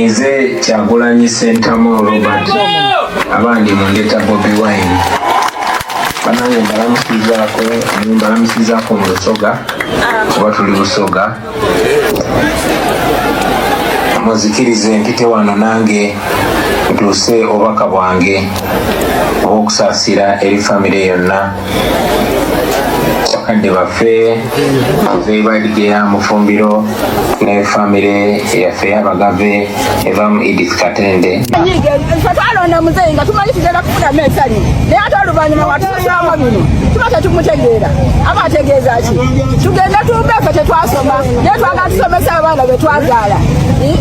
nze Kyagulanyi Ssentamu Robert abandi mundeta Bobi Wine banange mbalamusizaako mu Lusoga kuba tuli Busoga muzikirize mpite wano nange ntuuse obubaka bwange obw'okusaasira eri famire yonna bakadde baffe nze Badigeya Mufumbiro ne famire yaffe y'Abagave evamu Edith Katende twalonda muzeeyi nga tumanyi tugenda kufuna meesali naye ate oluvannyuma watutusaamu bino tuba tetumutegeera aba ategeeza ki tugende tubeefe tetwasoma naye twagala tusomesa abaana be twazaala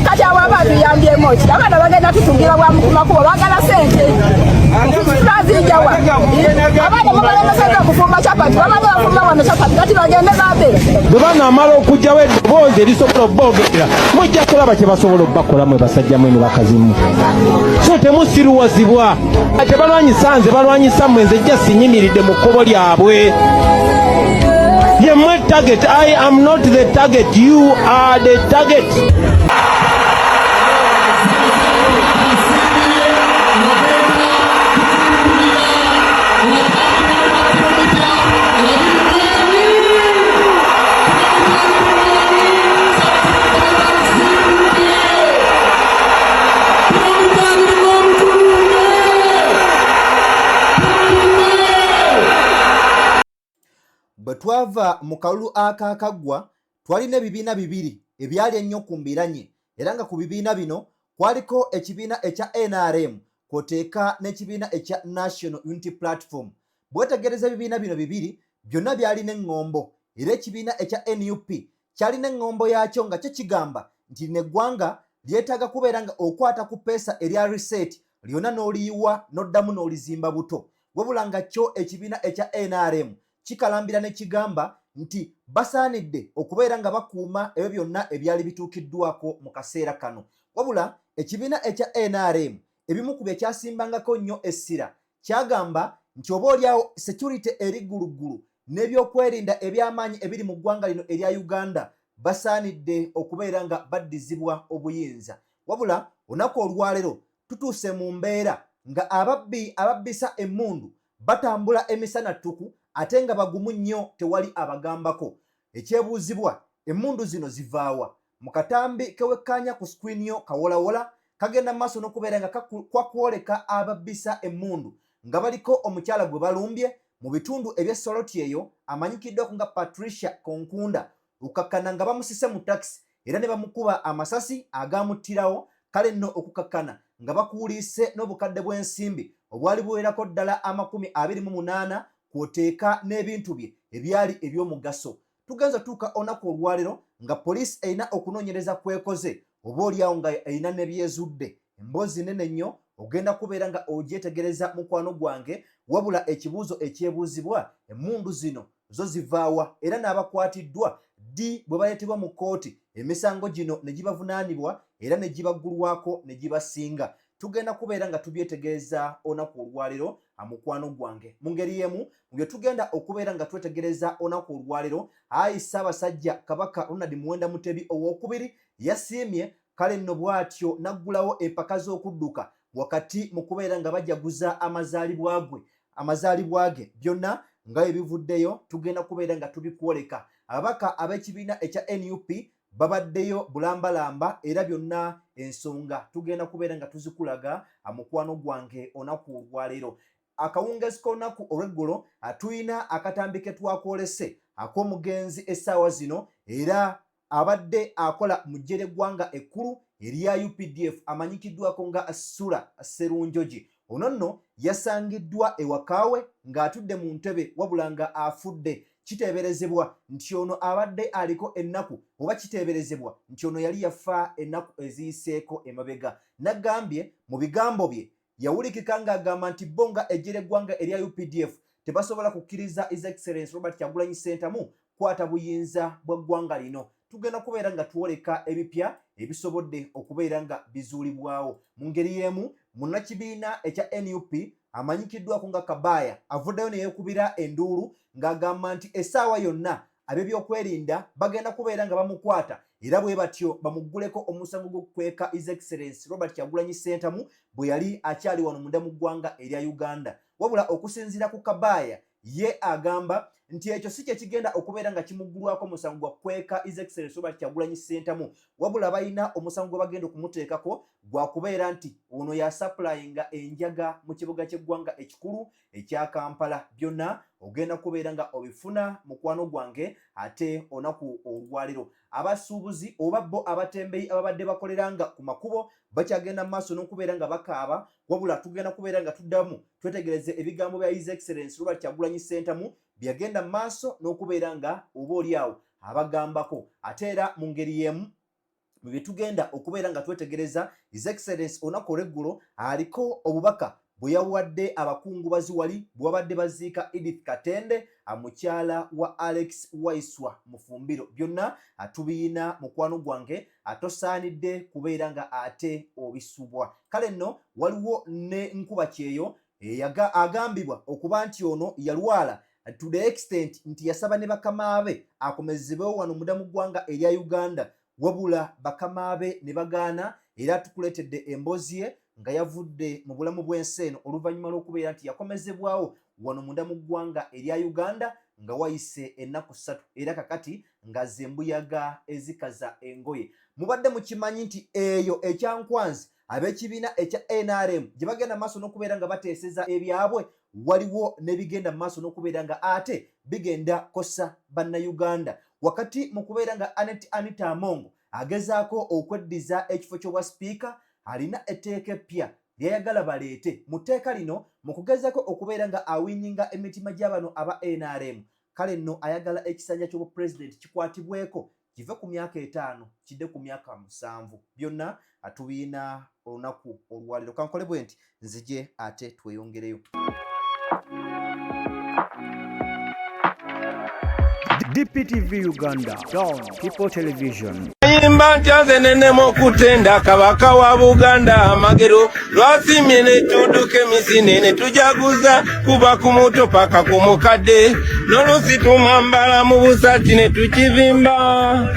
kati abo aba tuyambyemu ki abaana bagenda tutungira bwamu ku makubo baagala ssente tulazijawa abaana babalemeseza okufumba capati bamanyi bafumba wano capati kati bagende babeera bwe banaamala okugyawo eddoboozi erisobola obboogera mujja kulaba kye basobola obbakolamu ebasajjamu eno bakazimu so temusiruwazibwa tebalwanyisa nze balwanyisa mmwe nze jja sinyimiridde mu kkubo lyabwe yemmwe target. I am not the target, you are the target. Bwe twava mu kalulu akaakaggwa twalina ebibiina bibiri ebyali ennyo ku mbiranye era nga ku bibiina bino kwaliko ekibiina ekya NRM kwoteeka n'ekibiina ekya National Unity Platform. Bwetegereza ebibiina bino bibiri byonna byalina eŋŋombo era ekibiina ekya NUP kyalina eŋŋombo yaakyo nga kyo kigamba nti neggwanga lyetaaga kubeera nga okwata ku peesa erya reset lyonna n'oliyiwa n'oddamu n'olizimba buto, wabula nga kyo ekibiina ekya NRM kikalambira ne kigamba nti basaanidde okubeera nga bakuuma ebyo byonna ebyali bituukiddwako mu kaseera kano. Wabula ekibiina ekya NRM ebimu ku bye kyasimbangako nnyo essira kyagamba nti oba olyawo security eri gguluggulu n'ebyokwerinda eby'amaanyi ebiri mu ggwanga lino erya Uganda basaanidde okubeera nga baddizibwa obuyinza. Wabula olunaku olwaleero tutuuse mu mbeera nga ababbisa emmundu batambula emisana ttuku ate nga bagumu nnyo tewali abagambako. Ekyebuuzibwa emmundu zino zivaawa? Mu katambi kewekkaanya ku screen yo kawolawola kagenda maaso n'okubeera nga kwakwoleka ababbisa emmundu nga baliko omukyala gwe balumbye mu bitundu eby'Essoroti eyo amanyikiddwako nga Patricia Konkunda okukakkana nga bamusise mu takisi era ne bamukuba amasasi agaamuttirawo. Kale nno okukakkana nga bakuuliise n'obukadde bw'ensimbi obwali buwerako ddala $28,000 kwoteeka n'ebintu bye ebyali eby'omugaso. Tugenza tuuka olunaku olwaleero nga poliisi erina okunoonyereza kwekoze oba oliawo nga erina ne byezudde. Emboozi nene nnyo ogenda kubeera nga ogyetegereza mukwano gwange, wabula ekibuuzo ekyebuuzibwa emmundu zino zo zivaawa era n'abakwatiddwa ddi bwe baleetebwa mu kkooti emisango gino ne gibavunaanibwa era ne gibaggulwako ne gibasinga. Tugenda kubeera nga tubyetegereza olunaku olwaleero mukwano gwange. Mu ngeri emu bwe tugenda okubeera nga twetegereza olunaku olwaleero, Ssaabasajja Kabaka Ronald Muwenda Mutebi owookubiri yasiimye kale nno bw'atyo n'aggulawo empaka z'okudduka wakati mu kubeera nga bajaguza amazaalibwa ge. Byonna nga ebivuddeyo tugenda kubeera nga tubikwoleka. Ababaka ab'ekibiina ekya NUP babaddeyo bulambalamba era byonna ensonga tugenda kubeera nga tuzikulaga mukwano gwange olunaku olwaleero. Akawungeezi k'olunaku olw'eggulo tuyina akatambi ke twakwolese ak'omugenzi essaawa zino era abadde akola mu ggye ly'eggwanga ekkulu erya UPDF amanyikiddwako nga Sura Sserunjogi. Ono nno yasangiddwa ewakaawe ng'atudde mu ntebe wabula nga afudde. Kiteeberezebwa nti ono abadde aliko ennaku oba kiteeberezebwa nti ono yali yafa ennaku eziyiseeko emabega. Nagambye mu bigambo bye yawulikika ng'agamba nti bo nga eggye ly'eggwanga erya UPDF tebasobola kukkiriza His Excellency Robert Kyagulanyi Ssentamu kwata buyinza bwa ggwanga lino. Tugenda kubeera nga tuwoleka ebipya ebisobodde okubeera nga bizuulibwawo. Mu ngeri y'emu munnakibiina ekya NUP amanyikiddwako nga Kabaaya avuddeyo ne yeekubira enduulu ng'agamba nti essaawa yonna ab'ebyokwerinda bagenda kubeera nga bamukwata era bwe batyo bamugguleko omusango gw'okukweka His Excellency Robert Kyagulanyi Ssentamu bwe yali akyali wano munda mu ggwanga erya Uganda. Wabula okusinziira ku Kabaaya ye agamba nti ekyo si kye kigenda okubeera nga kimuggulwako omusango gwa kukweka His Excellency Robert Kyagulanyi Ssentamu, wabula balina omusango gwe bagenda okumuteekako gwa kubeera nti ono yasaplayinga enjaga mu kibuga ky'eggwanga ekikulu ekya Kampala. Byonna ogenda kubeera nga obifuna mukwano gwange ate onaku olwaliro. Abasuubuzi oba bo abatembeyi ababadde bakoleranga ku makubo bakyagenda mu maaso n'okubeera nga bakaaba, wabula tugenda kubeera nga tuddamu twetegereze ebigambo bya His Excellency Robert Kyagulanyi Ssentamu byagenda mu maaso n'okubeera nga oba oliawo abagambako. Ate era mu ngeri y'emu bwe tugenda okubeera nga twetegereza His Excellency olunaku olw'eggulo aliko obubaka bwe yawadde abakungubazi wali bwe babadde baziika Edith Katende mukyala wa Alex Waiswa Mufumbiro. Byonna atubiina mukwano gwange atosaanidde kubeera nga ate obisubwa. Kale nno waliwo ne nkuba kyeyo agambibwa okuba nti ono yalwala to the extent nti yasaba ne bakama be akomezebwewo wano munda mu ggwanga erya Uganda, wabula bakama be ne bagaana era tukuleetedde emboozi ye nga yavudde mu bulamu bw'ensi eno oluvannyuma lw'okubeera nti yakomezebwawo wano munda mu ggwanga erya Uganda nga wayise ennaku 3 era kakati nga zembuyaga ezikaza engoye. Mubadde mukimanyi nti eyo ekyankwanzi ab'ekibiina ekya NRM gye bagenda maaso n'okubeera nga bateeseza ebyabwe, waliwo n'ebigenda maaso n'okubeera nga ate bigenda kosa bannayuganda. Wakati mu kubeera nga Anita Amongo agezaako okweddiza ekifo ky'obwa sipiika, alina etteeka eppya lyayagala baleete. Mu tteeka lino mu kugezaako okubeera nga awinyinga emitima gy'abano aba NRM, kale nno ayagala ekisanja ky'obupulezidenti kikwatibweko kive ku myaka 5 kidde ku myaka 7. Byonna atubiina olunaku olwaliro. Kankole bwe nti nzije ate tweyongereyo. DPTV Uganda, Dawn People Television. Imba ntiaze nene mokutenda kabaka wa Buganda amagero lwasimye ne tuduke misine ne tujaguza kuba ku muto paka ku mukadde n'olusi tumambala mu busati ne tukivimba.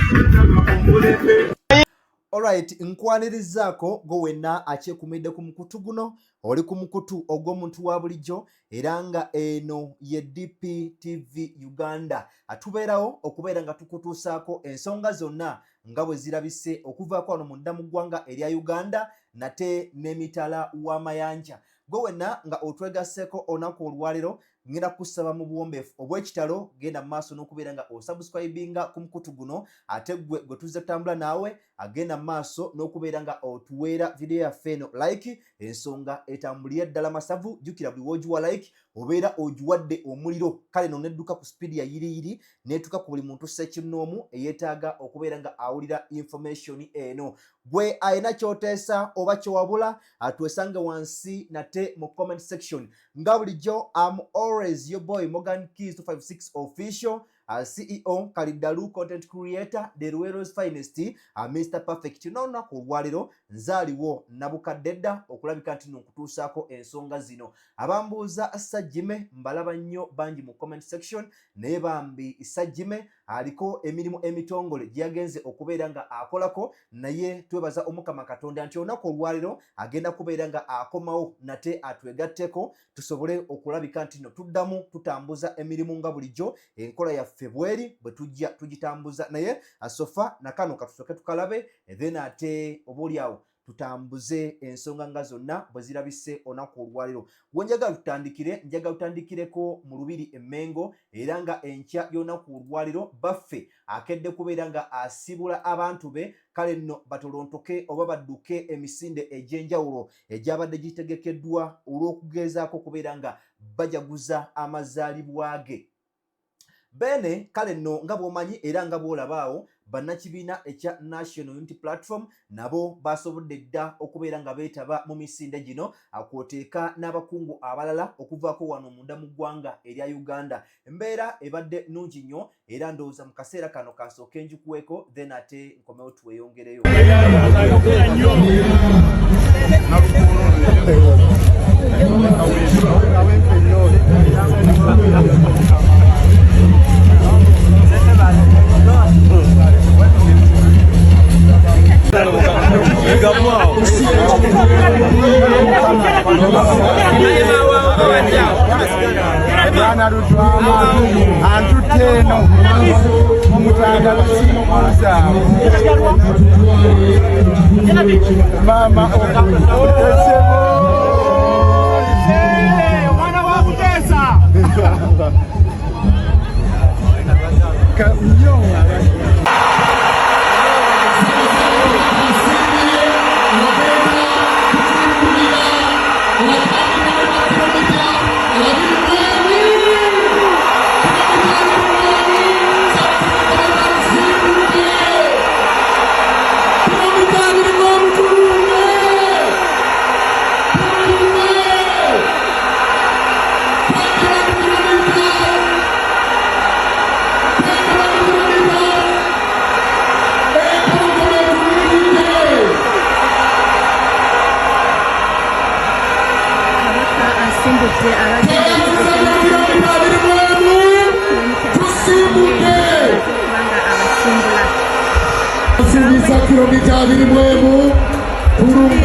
Alright, nkwanirizaako go wenna akyekumidde ku mukutu guno oli ku mukutu ogw'omuntu wa bulijjo era nga eno ye DPTV Uganda. Atubeerawo okubeera nga tukutuusaako ensonga zonna nga bwe zirabise okuvaako wano munda mu ggwanga erya Uganda nate n'emitala w'amayanja. Gwe wenna nga otwegasseeko olunaku olwaliro ngenda kusaba mu buwombeefu obw'ekitalo genda mu maaso n'okubeera nga osubscribinga ku mukutu guno, ate gwe tuzze tutambula naawe agenda mu maaso n'okubeera nga otuweera video yaffe eno like. Ensonga etambulira ddala masavu, jjukira buli w'ogiwa like obeera ogiwadde omuliro. Kale no nedduka ku speed ya yiriyiri netuka ku buli muntu ssekinnoomu eyeetaaga okubeera nga awulira information eno. Gwe ayina kyoteesa oba kyowabula atwesange wansi nate mu comment section. Nga bulijjo am always your boy Morgan Keys 256 official, CEO Kalidalu content creator, the Ruero's finest, Mr. Perfect. Nona ku lwaliro nzaaliwo Nabukadedda okulabika nti nkutuusaako ensonga zino. Abambuuza Sajjime mbalaba nnyo bangi mu comment section, naye bambi Sajjime aliko emirimu emitongole gyagenze okubeera nga akolako, naye twebaza Omukama Katonda nti olunaku olwaliro agenda kubeera nga akomawo nate atwegatteko tusobole okulabika nti no tuddamu tutambuza emirimu nga bulijjo enkola yaffe bweri bwe tujja tugitambuza. Naye asofa nakano katusoke tukalabe then ate obuliawo tutambuze ensonga nga zonna bwe zirabise olunaku olwaliro. Wenjagala tutandikireko mu Lubiri Emmengo era nga enkya y'olunaku olwaliro baffe akedde kubeera nga asibula abantu be. Kale nno batolontoke oba badduke emisinde egy'enjawulo egyabadde gitegekeddwa olw'okugezaako kubeera nga bajaguza amazaalibwa ge. Bene kale nno nga bw'omanyi era nga bw'olabaawo bannakibiina ekya National Unity Platform nabo basobodde dda okubeera nga beetaba mu misinde gino, akwoteeka n'abakungu abalala okuvaako wano munda mu ggwanga erya Uganda. Embeera ebadde nnungi nnyo era ndowooza mu kaseera kano kasooke njikuweeko then ate nkomewo tweyongereyo. Mama kilomita 2 mwemu turumbe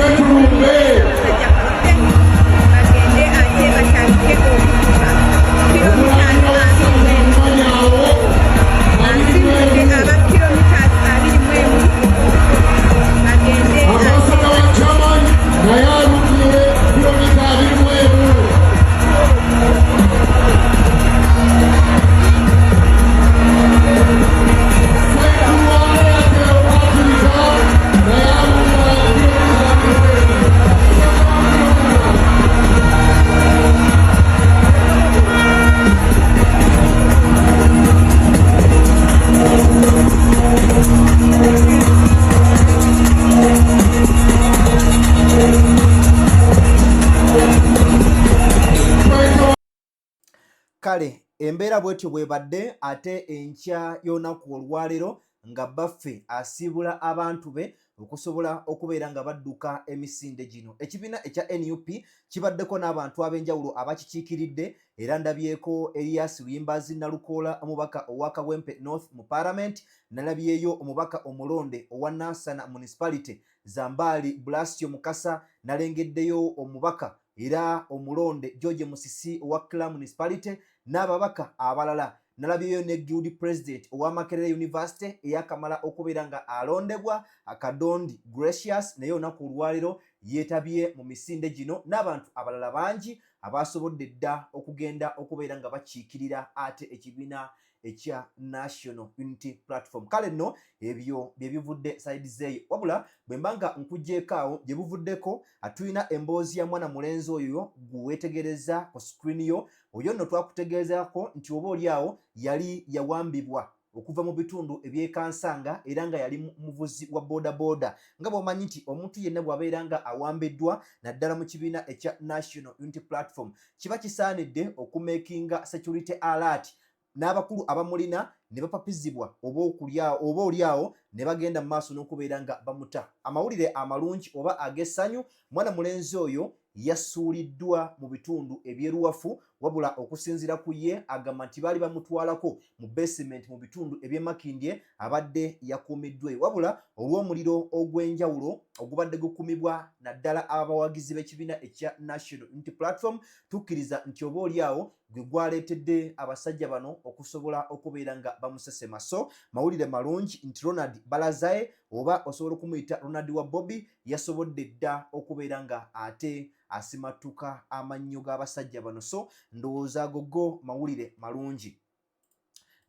kale embeera bwetyo bwebadde ate enkya y'olunaku olwaleero nga baffe asiibula abantu be okusobola okubeera nga badduka emisinde gino. Ekibiina ekya NUP kibaddeko n'abantu ab'enjawulo abakikiikiridde era ndabyeko Elias Luyimbazi Nalukoola omubaka owa Kawempe North mu Parliament, nalabyeyo omubaka omulonde owa Nansana Municipality Zambali Blasio Mukasa, nalengeddeyo omubaka era omulonde George Musisi owa Kila Municipality n'ababaka abalala. Nalabyeyo ne Guild President owa Makerere University eyakamala okubeera nga alondebwa Akadondi Gracious naye olunaku olwaleero yeetabye mu misinde gino n'abantu abalala bangi abasobodde dda okugenda okubeera nga bakiikirira ate ekibiina ekya National Unity Platform. Kale nno ebyo bye bivudde side zeeyo, wabula bwe mba nga nkugjeeko awo gye buvuddeko atulina emboozi ya mwana mulenzi oyo gweweetegereza ku screen yo. Oyo nno twakutegeezako nti oba oli awo yali yawambibwa okuva mu bitundu ebyekansanga era nga yali muvuzi wa bodaboda. Nga bw'omanyi nti omuntu yenna bw'abeera nga awambiddwa naddala mu kibiina ekya National Unity Platform kiba kisaanidde okumekinga security alert n'abakulu abamulina ne bapapizibwa oba oli awo ne bagenda mu maaso n'okubeera nga bamuta. Amawulire amalungi oba ag'essanyu, mwana mulenzi oyo yasuuliddwa mu bitundu ebyeruwafu, wabula okusinziira ku ye agamba nti baali bamutwalako mu basement mu bitundu eby'Emakindye abadde yakuumiddwa, wabula olw'omuliro ogw'enjawulo ogubadde gukumibwa naddala abawagizi b'ekibiina ekya National Unity Platform, tukkiriza nti oba oli awo gwe gwaleetedde abasajja bano okusobola okubeera nga bamusesema. So mawulire malungi nti Ronald Balazae oba osobola okumuyita Ronald wa Bobby yasobodde dda okubeera nga ate asimatuka amannyo g'abasajja bano. So ndowooza ago mawulire malungi.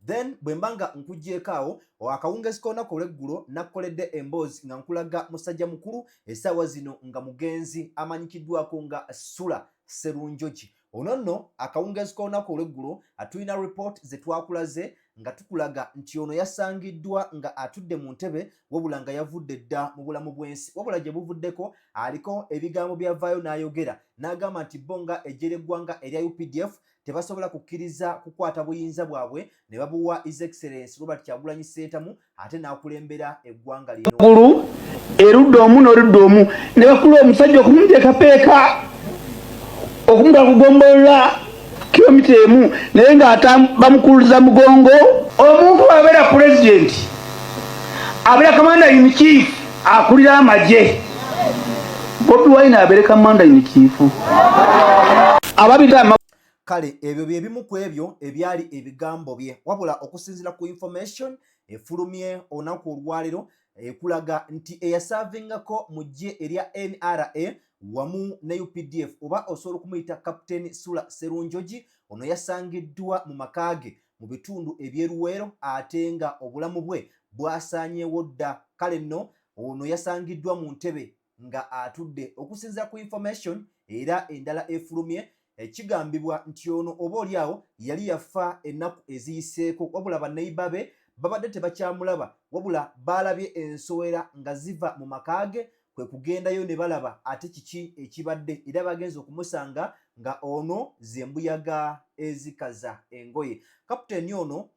Then bwe mbanga nkugjeeko awo akawungezi k'olunaku olw'eggulo nakkoledde emboozi nga nkulaga musajja mukulu essaawa zino nga mugenzi amanyikiddwako nga Sula Serunjoki. Ono nno akawungezi k'olunaku olw'eggulo atulina report ze twakulaze nga tukulaga nti ono yasangiddwa nga atudde mu ntebe wabula nga yavudde dda mu bulamu bw'ensi, wabula gye buvuddeko aliko ebigambo byavaayo n'ayogera n'agamba nti bo nga eggye ly'eggwanga erya UPDF tebasobola kukkiriza kukwata buyinza bwabwe ne babuwa His Excellency Robert Kyagulanyi Ssentamu ate n'akulembera eggwanga lino. Gulu erudda omu n'oludda omu ne bakula omusajja okumujja kapeeka okumuta kugombolola kilomita emu naye nga bamukuluza mugongo. Omuntu abeera president abeera commander in chief akulira amagye Bobi Wine abereka Manda in chief ababita kale ebyo bye bimu ku ebyo ebyali ebigambo bye wabula okusinzira ku information efulumye onaku olwaliro ekulaga nti eyasavingako mu ggye erya NRA wamu ne UPDF oba osobola okumuyita Captain Sula Serunjogi ono yasangiddwa mu makaage mu bitundu ebyeruweero ate nga obulamu bwe bwasaanyeewo dda. Kale nno ono yasangiddwa mu ntebe nga atudde. Okusinziira ku information era endala efulumye ekigambibwa nti ono oba oliawo yali yafa ennaku eziyiseeko wabula bannayibba be babadde tebakyamulaba wabula balabye ensowera nga ziva mu makaage kwe kugendayo ne balaba ate kiki ekibadde era bagenze okumusanga nga ono zembuyaga ezikaza engoye. Kaputeni ono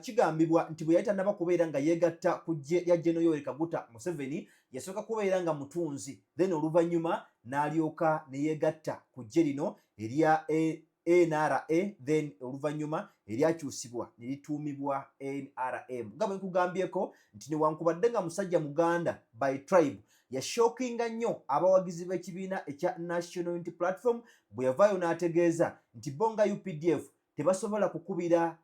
kigambibwa nti bwe yali tannaba kubeera nga yeegatta ku ggye lya General Yoweri Kaguta Museveni yasooka kubeera nga mutunzi then oluvannyuma n'alyoka ne yeegatta ku ggye lino erya NRA then oluvannyuma eryakyusibwa ne lituumibwa NRM. Nga bwe nkugambyeko nti newankubadde nga musajja Muganda by tribe yashookinga nnyo abawagizi b'ekibiina ekya National Unity Platform bwe yavaayo n'ategeeza nti bonga UPDF tebasobola kukubira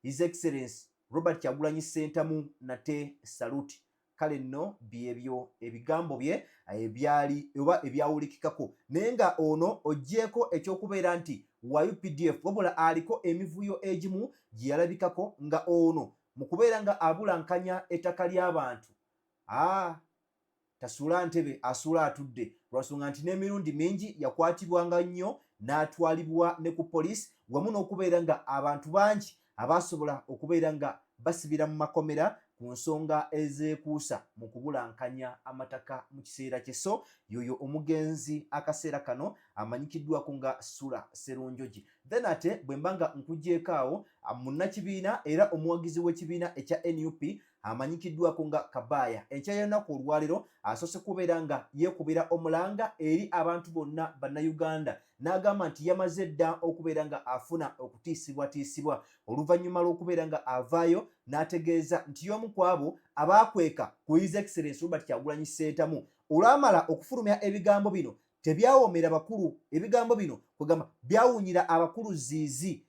His Excellency Robert Kyagulanyi Ssentamu nate saluti. Kale nno byebyo ebigambo bye ebyali oba ebyawulikikako naye nga ono oggyeko ekyokubeera nti wa UPDF wabula aliko emivuyo egimu gye yalabikako nga ono mu kubeera nga abulankanya ettaka ly'abantu tasuula ntebe asuula atudde lwasonga nti n'emirundi mingi yakwatibwanga nnyo n'atwalibwa ne ku poliisi wamu n'okubeera nga abantu bangi abasobola okubeera nga basibira mu makomera ku nsonga ezeekuusa mu kubulankanya amataka mu kiseera kye. So yoyo omugenzi akaseera kano amanyikiddwako nga Sula Serunjogi. Then ate bwe mbanga nkuggyeko awo munnakibiina era omuwagizi w'ekibiina ekya NUP amanyikiddwako nga Kabaya enkya y'ennaku olwaliro asoose kubeera nga yeekubira omulanga eri abantu bonna bannayuganda n'agamba nti yamaze dda okubeera nga afuna okutiisibwatiisibwa oluvannyuma lw'okubeera nga avaayo n'ategeeza nti y'omu ku abo abaakweka ku His Excellency Robert Kyagulanyi Ssentamu olwamala okufulumya ebigambo bino tebyawoomera bakulu. Ebigambo bino kwegamba byawunyira abakulu ziizi.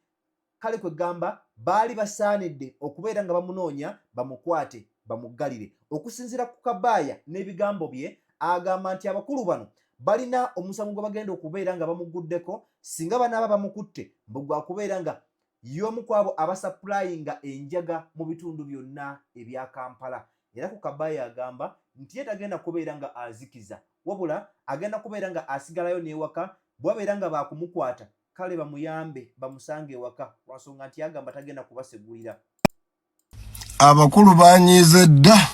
Kale kwegamba baali basaanidde okubeera nga bamunoonya bamukwate bamuggalire. Okusinziira ku Kabaya n'ebigambo bye agamba nti abakulu bano balina omusango gwe bagenda okubeera nga bamuguddeko singa banaaba bamukutte mbu gwa kubeera nga y'omu ku abo abasappulayinga enjaga mu bitundu byonna ebya Kampala. Era ku Kabaya agamba nti ye tagenda kubeera nga azikiza wabula agenda kubeera nga asigalayo n'ewaka bwabeera nga baakumukwata kale bamuyambe bamusange ewaka lwansonga nti yagamba tagenda kubasegulira. Abakulu banyiize dda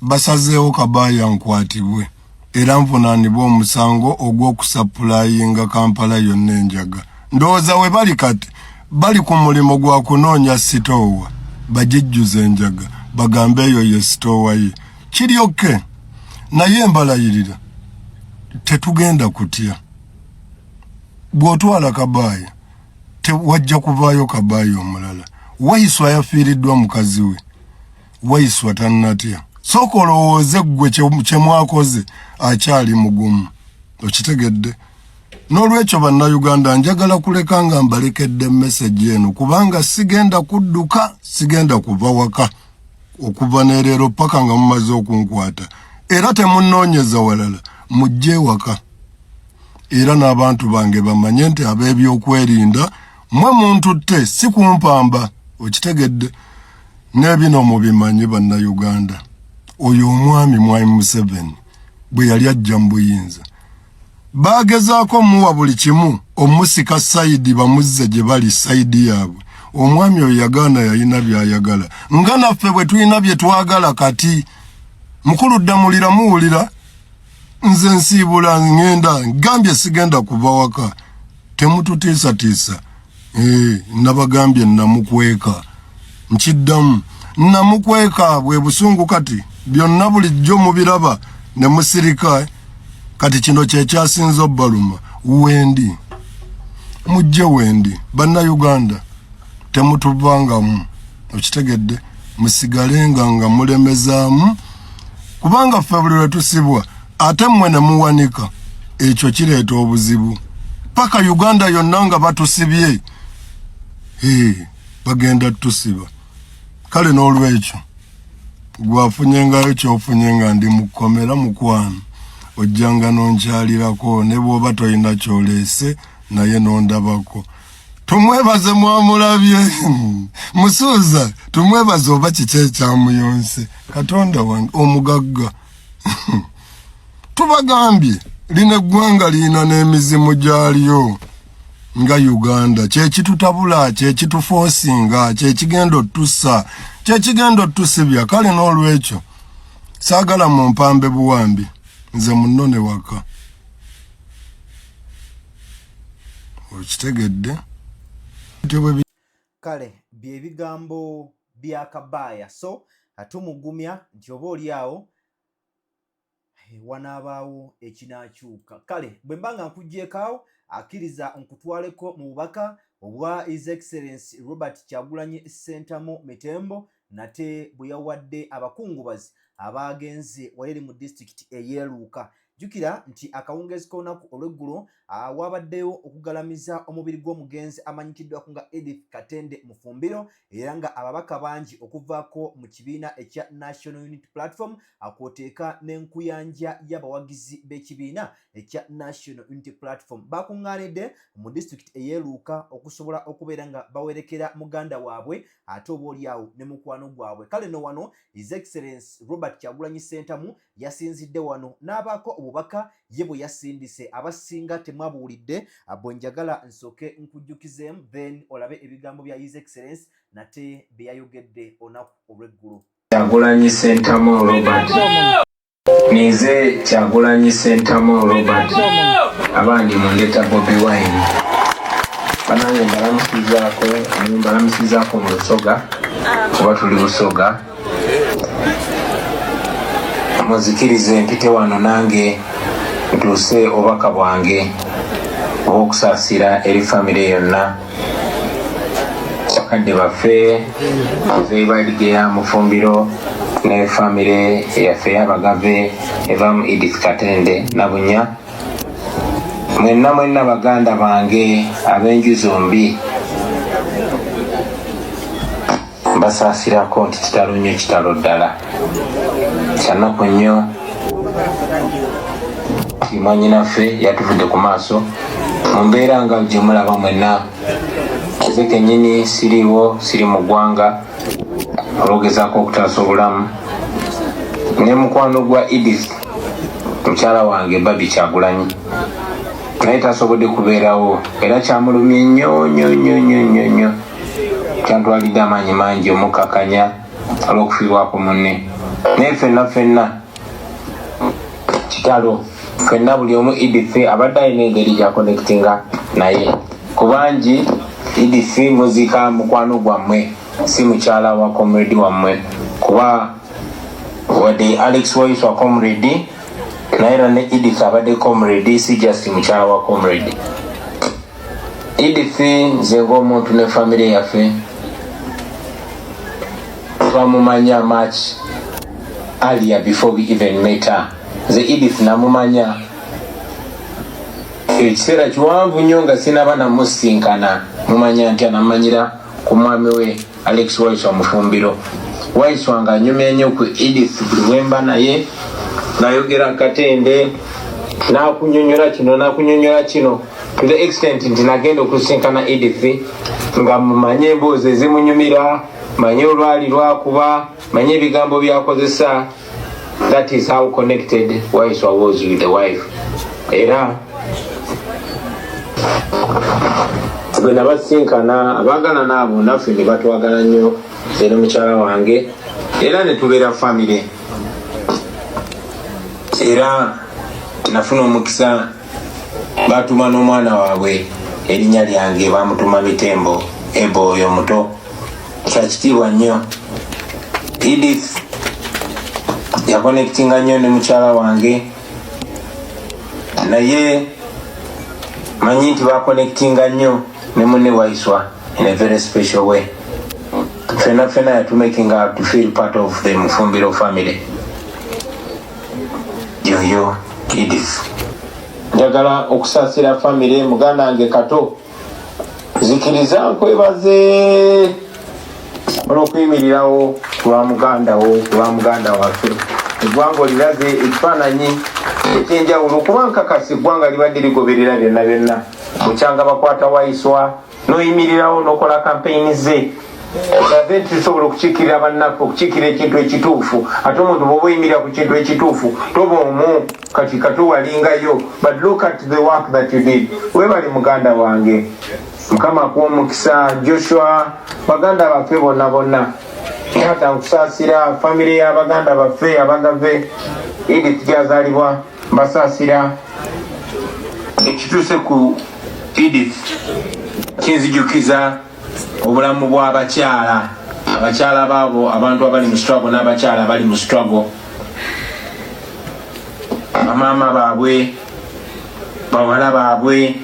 basazeewo Kabaya nkwatibwe era nvunaanibwa omusango ogw'okusapulayinga Kampala yonna enjaga. Ndowooza we bali kati bali ku mulimo gwa kunoonya sitoowa bajijjuza enjaga bagambe eyo ye sitoowa ye kiryoke naye mbalayirira tetugenda kutya. Bw'otwala Kabaya wajja kuvaayo Kabaya omulala. Waiswa yafiiriddwa mukazi we Waiswa tannatya. Sooka olowooze ggwe kye mwakoze akyali mugumu okitegedde. N'olwekyo bannayuganda njagala kuleka nga mbalekedde message eno kubanga sigenda kudduka sigenda kuva waka okuva neerero paka nga mumaze okunkwata era temunnoonyeza walala mujje waka era n'abantu bange bamanye nti ab'ebyokwerinda mwe muntutte si kumpamba okitegedde. N'ebino mubimanyi bannayuganda oyo omwami Mwai Museveni bwe yali ajja mu buyinza bagezaako muwa buli kimu omusika sayidi bamuzze gye bali sayidi yaabwe. Omwami oyo yagaana yalina by'ayagala nga naffe bwe tulina bye twagala kati. Mukulu ddamulira muwulira nze nsiibula ngenda ngambye sigenda kuva waka temututiisatiisa. Nabagambye namukweka nkiddamu namukweka bwe busungu kati byonna bulijjo mubiraba ne musirika kati kino kye kyasinza obbaluma wendi mujje wendi bannayuganda temutuvangamu okitegedde musigalenga nga mulemezaamu kubanga ffe buli lwe tusibwa ate mmwe ne muwanika ekyo kireeta obuzibu paka Uganda yonna nga batusibye bagenda tusiba kale n'olwekyo gwafunyengayo kyofunyenga ndi mukomera mukwano ojjanga nonkyalirako ne bw'oba toyina kyoleese naye nondabako tumwebaze mwamulabye musuuza tumwebaze oba kiki ekyamuyonse Katonda wange omugagga tubagambye lino eggwanga liyina n'emizimu gyalyo nga Uganda kyekitutabula kyekitufosinga kyekigenda otussa kyekigenda otusibya kale n'olwekyo saagala mu mpambe buwambi nze munone waka okitegedde kale byebigambo bya Kabaaya so atumugumya nti oba oli awo wanaabaawo ekinaakyuka kale bwe mba nga nkuggyeko akkiriza nkutwaleko mu bubaka obwa His Excellency Robert Kyagulanyi Ssentamu Mitembo nate bwe yawadde abakungubazi abagenze wali mu district eyeeruuka jukira nti akawungeezi k'olunaku olw'eggulo wabaddeyo okugalamiza omubiri gw'omugenzi amanyikiddwa nga Edith Katende Mufumbiro era nga ababaka bangi okuvaako mu kibiina ekya National Unity Platform akwoteeka n'enkuyanja y'abawagizi b'ekibiina ekya National Unity Platform bakuŋŋaanidde mu district eyeeruuka okusobola okubeera nga bawerekera muganda waabwe ate oba oliawo ne mukwano gwabwe kale no wano His Excellency Robert Kyagulanyi Ssentamu yasinzidde wano n'abaako obubaka ye bwe yasindise abasinga temwabuulidde bwe njagala nsooke nkujjukizeemu then olabe ebigambo bya His Excellency nate bye yayogedde olunaku olw'eggulo. Kyagulanyi Ssentamu Robert nize Kyagulanyi Ssentamu Robert abandi mundeta Bobi Wine banange mbalamusizaako mu Lusoga kuba tuli Busoga muzikirize mpite wano nange ntuuse obubaka bwange obw'okusaasira eri famire yonna bakadde baffe Zeibaligeya Mufumbiro ne famire yaffe y'abagave evamu Edith Katende Nabunya mwenna baganda bange ab'enju zombi basaasirako nti kitalo nnyo kitalo ddala kyanaku nnyo mwannyinaffe yatuvudde ku maaso mu mbeera nga gye mulaba mwenna nze kennyini siriiwo siri mu ggwanga olwogezaako okutaasa obulamu ne mukwano gwa Edith mukyala wange Babi Kyagulanyi naye tasobodde kubeerawo era kyamulumye nnyo kyantwalidde amaanyi mangi omukakanya olw'okufiirwako munne naye ffenna kitalo ffenna buli omu Edith abadde alina engeri gyakonectinga naye kubangi Edith muzika mukwano gwammwe si mukyala wa comrade wammwe kuba wadde Alex Waiswa comrade naye era ne Edith abadde comrade si just mukyala wa comrade. Edith nze ng'omuntu ne famire yaffe twamumanya much earlier before we even met her. Nze Edith namumanya ekiseera kiwanvu nnyo nga sinaba namusinkana mumanya nti anamanyira ku mwami we Alex Waiswa Mufumbiro. Waiswa nga anyumya nnyo ku Edith buli bwemba naye nayogera Katende nakunyonyola kino to the extent nti nagenda okusinkana Edith nga mumanye emboozi ezimunyumira manye olwali lwakuba manye ebigambo byakozesa. That is how connected Waiswa was with the wife. Era bwe nabasinkana abaagala naabo naffe ne batwagala nnyo era mukyala wange era ne tubeera famire era nafuna omukisa batuma n'omwana waabwe erinnya lyange bamutuma Mitembo Ebo oyo muto kyakitiibwa nnyo. Edith yakonectinga nnyo ne mukyala wange naye manyi nti bakonectinga nnyo ne munne Waiswa in a very special way. Fena yatumaking out to feel part of the Mufumbiro family. Yo Edith njagala okusaasira famire muganda wange Kato zikiriza nkwebaze olw'okuyimirirawo kulwa muganda waffe eggwanga oliraze ekifaananyi ekyenjawulo kuba nkakasi eggwanga libadde ligoberera byonna bukyanga bakwata Waiswa n'oyimirirawo n'okola kampeyini ze olaze nti tusobola okukiikirira bannaffe okukiikirira ekintu ekituufu ate omuntu bw'oba oyimirira ku kintu ekituufu toba omu kati walingayo but look at the work that you did. Webali muganda wange Mukama akuwa omukisa Joshua baganda baffe bonna hata nkusaasira famire y'abaganda baffe abagave Edith gyazaalibwa basaasira ekituuse ku Edith kinzijukiza obulamu bw'abakyala baabo abantu abali mu struggle n'abakyala abali mu struggle bamaama baabwe bawala baabwe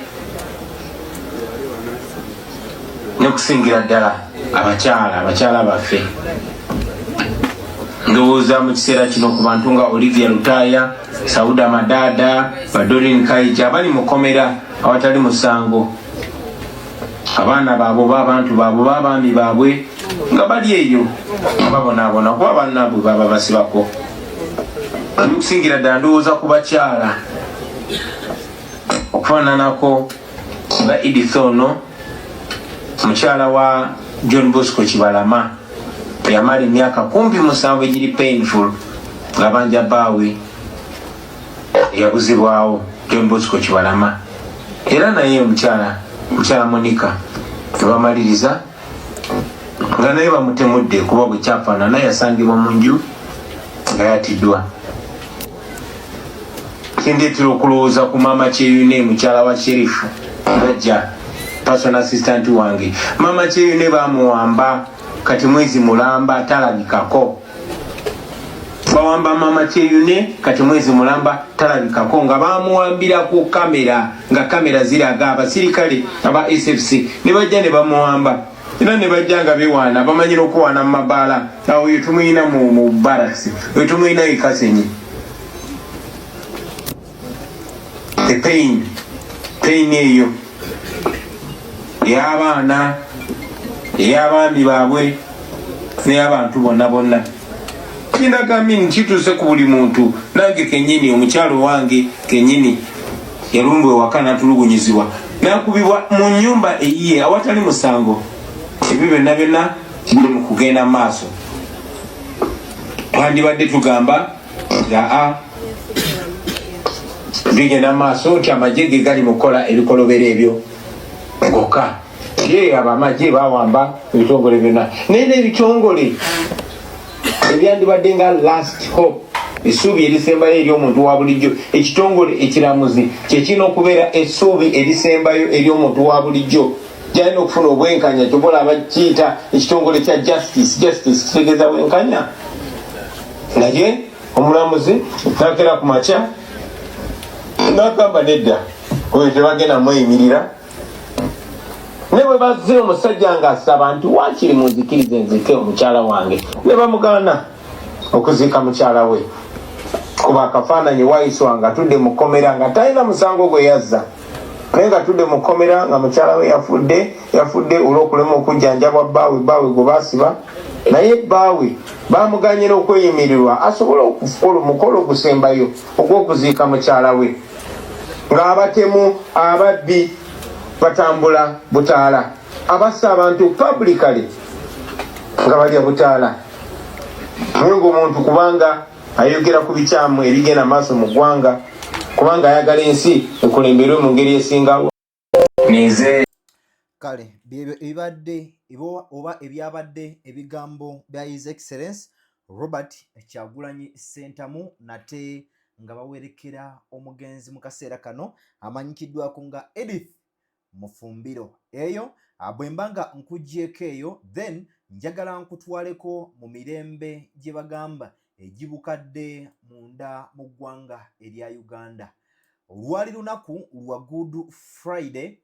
n'okusingira ddala abakyala baffe ndowooza mu kiseera kino ku bantu nga Olivia Lutaya, Sauda Madada, Badorin Kaija abali mukomera awatali musango abaana baabo b'abantu baabo b'abaami baabwe nga bali eyo babonaabona kuba bannaabwe baba basibako okusingira ddala ndowooza ku bakyala okufaananako nga Edith ono mukyala wa John Bosco Kibalama yamala emyaka 17 egiri painful nga banja bbaawe yabuzibwawo John Bosco Kibalama era naye omukyala Monica tebamaliriza nga naye bamutemudde kuba bwe kyafaana naye yasangibwa mu nju nga yatiddwa. Kindeetera okulowooza ku maama Kyeyune mukyala wa Sheriff Najja personal assistant wange. Maama Kyeyune bamuwamba kati mwezi mulamba talabikako. Bawamba Maama Kyeyune kati mwezi mulamba talabikako nga bamuwambira ku kamera nga kamera ziraga abasirikale aba SFC ne bajja ne bamuwamba era ne bajja nga bewaana bamanyira okuwaana mu mabaala awo yetumuyina mu barasi yetumuyina ikasenyi. The pain eyo y'abaana ey'abaami baabwe n'ey'abantu bonna kindagamini kituuse ku buli muntu. Nange kenyini omukyalo wange kenyini yalumbwe waka n'atulugunyizibwa n'akubibwa mu nnyumba eyiye awatali musango. Ebyo byonna kiri mu kugenda maaso. Twandibadde tugamba bigenda maaso nti amagye ge gali mukola ebikolobero ebyo ngoka ye abamagye bawamba ebitongole byonna naye n'ebitongole ebyandibadde nga last hope essuubi erisembayo eri omuntu wa bulijjo. Ekitongole ekiramuzi kyekirina okubeera essuubi erisembayo eri omuntu wa bulijjo gyalina okufuna obwenkanya kyobola abakiyita ekitongole kya justice kitegeeza bwenkanya. Naye omulamuzi nakera ku makya n'agamba nedda oyo tebagenda mweyimirira. Ne bwe bazze omusajja ng'asaba nti waakiri munzikirize nzike omukyala wange ne bamugaana okuziika mukyala we kuba akafaananyi Waiswa nga atudde mu kkomera nga talina musango gwe yazza naye nga atudde mu kkomera nga mukyala we yafudde olw'okulema okujjanjabwa bbaawe gwe baasiba. Naye bbaawe baamuganyira okweyimirirwa asobole okukola omukolo ogusembayo ogw'okuziika mukyala we ng'abatemu ababbi batambula butaala abassa abantu publicly nga balya butaala. Mwengo omuntu kubanga ayogera ku bikyamu ebigenda maaso mu ggwanga kubanga ayagala ensi ekulemberwe mu ngeri esingawo. Nize kale byebyo ebibadde oba ebyabadde ebigambo bya His Excellence Robert Kyagulanyi Ssentamu nate nga bawerekera omugenzi mu kaseera kano amanyikiddwako nga Edith Mufumbiro. Eyo bwemba nga nkuggyeko eyo then njagala nkutwaleko mu mirembe gye bagamba egibukadde munda mu ggwanga erya Uganda. Olwali lunaku lwa Good Friday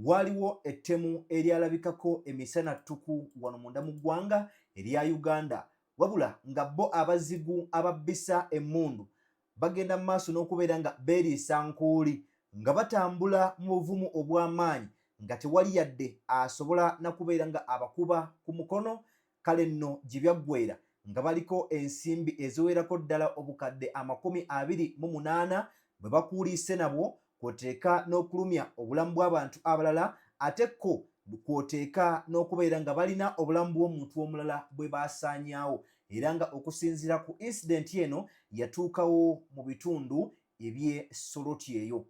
waliwo ettemu eryalabikako emisana ttuku wano munda mu ggwanga erya Uganda, wabula nga bo abazigu ababbisa emmundu bagenda mu maaso n'okubeera nga beeriisa nkuuli nga batambula mu buvumu obw'amaanyi nga tewali yadde asobola nakubeera nga abakuba ku mukono. Kale nno gye byaggweera nga baliko ensimbi eziwerako ddala obukadde 28 bwe bakuuliise nabwo, kwoteeka n'okulumya obulamu bw'abantu abalala, ate ko kwoteeka n'okubeera nga balina obulamu bw'omuntu omulala bwe baasaanyaawo, era nga okusinziira ku incidenti eno yatuukawo mu bitundu eby'e Soroti eyo.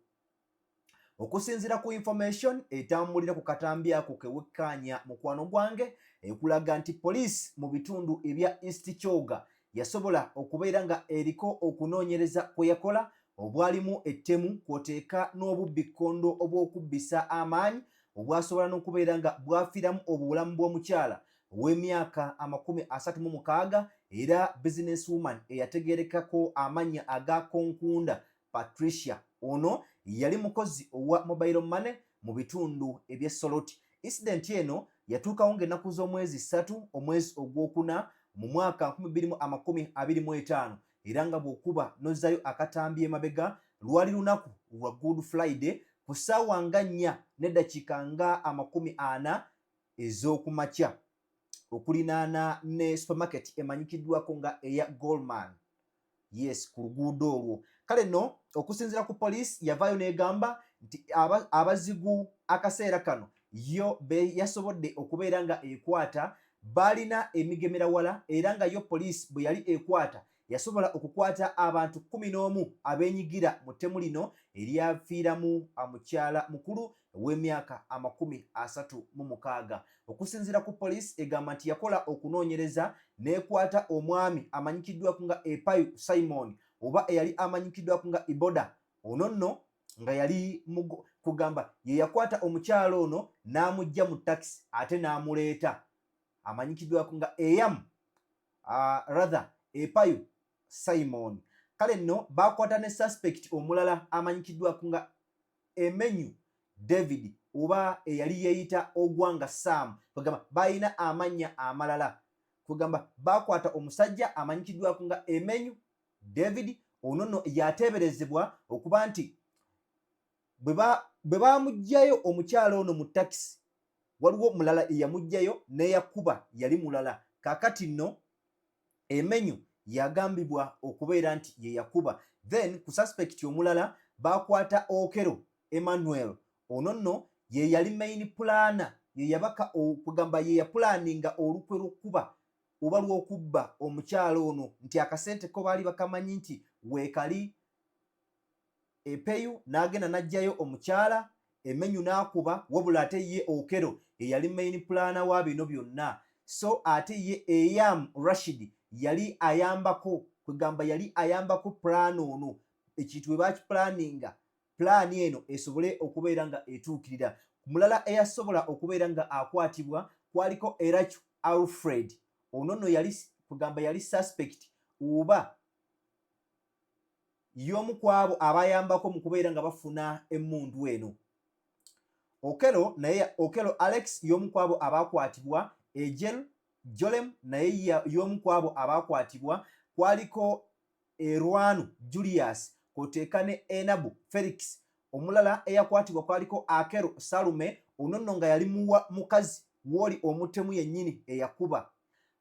Okusinziira ku information etambulira ku katambi ako kewekkaanya mukwano gwange ekulaga nti poliisi mu bitundu ebya East Kyoga yasobola okubeera nga eriko okunoonyereza kwe yakola obwalimu ettemu kwoteeka n'obubbi kkondo obw'okubbisa amaanyi obwasobola n'okubeera nga bwafiiramu obulamu bw'omukyala ow'emyaka 36 era business woman eyategeerekako amannya aga Konkunda Patricia. Ono yali mukozi owa mobile money mu bitundu eby'e Soroti. Incident eno yatuukawo ng'ennaku z'omwezi 3 omwezi ogwokuna mu mwaka 2025 era nga bw'okuba n'ozzayo akatambi emabega lwali lunaku lwa Good Friday ku ssaawa nga 4:40 ez'okumakya okulinaana ne supermarket emanyikiddwako nga eya Goldman. Yes, ku luguudo olwo. Kale nno okusinziira ku poliisi yavaayo n'egamba nti abazigu akaseera kano yo be yasobodde okubeera nga ekwata balina emigemerawala era nga yo poliisi bwe yali ekwata yasobola okukwata abantu 11 abeenyigira mu ttemu lino eryafiiramu mukyala mukulu w'emyaka 36. Okusinziira ku poliisi egamba nti yakola okunoonyereza n'ekwata omwami amanyikiddwako nga Epayu Simon oba eyali amanyikiddwako nga Iboda. Ono nno nga yali kugamba ye yakwata omukyala ono n'amujja mu taxi ate n'amuleeta amanyikiddwako nga Eyam Epayu Simon. Kale nno bakwata ne suspect omulala amanyikiddwako nga Emenyu David oba eyali yeeyita Ogwanga Sam. Kugamba balina amannya amalala. Kugamba bakwata omusajja amanyikiddwako nga Emenyu David. Ono nno yateeberezebwa okuba nti bwe bamugjayo omukyala ono mu taxi waliwo mulala eyamugjayo neyakuba yali mulala. Kakati nno Emenyu yagambibwa okubeera nti ye yakuba. Then ku suspect omulala bakwata Okero Emmanuel. Ono nno ye yali main planner, ye yabaka okugamba ye yapulaninga olukwe lw'okuba oba lw'okubba omukyala ono nti akasente ko baali bakamanyi nti weekali. Epeyu n'agenda n'ajjayo omukyala, Emenyu n'akuba, wabula ate ye Okero ye yali main planner wa bino byonna. So ate ye Eyam Rashid yali ayambako, kugamba yali ayambako plan ono ekintu bwe bakipulaninga pulaani eno esobole okubeera nga etuukirira. Mulala eyasobola okubeera nga akwatibwa kwaliko Erachu Alfred. Ono nno yali kugamba yali suspect oba y'omu kwabo abayambako mu kubeera nga bafuna emmundu eno. Okelo naye Okelo Alex y'omu kwabo abakwatibwa. Ejel Jolem naye y'omu kwabo abakwatibwa. Kwaliko Erwanu Julius kwoteeka ne Enabu Felix. Omulala eyakwatibwa kwaliko Akero Salume. Ono nno nga yali mukazi w'oli omutemu yennyini eyakuba.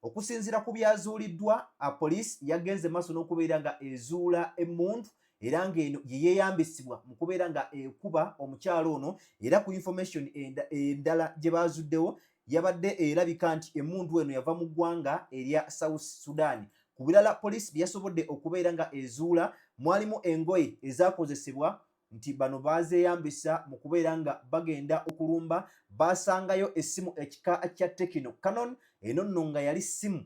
Okusinziira ku byazuuliddwa, poliisi yagenze maaso n'okubeera nga ezuula emmundu era ng'eno ye yeeyambisibwa mu kubeera nga ekuba omukyalo ono, era ku information endala gye baazuddewo yabadde erabika nti emmundu eno yava mu ggwanga erya South Sudan. Ku birala poliisi bye yasobodde okubeera nga ezuula mwalimu engoye ezaakozesebwa nti bano bazeeyambisa mu kubeera nga bagenda okulumba. Baasangayo essimu ekika kya Tekino Canon. Eno nno nga yali ssimu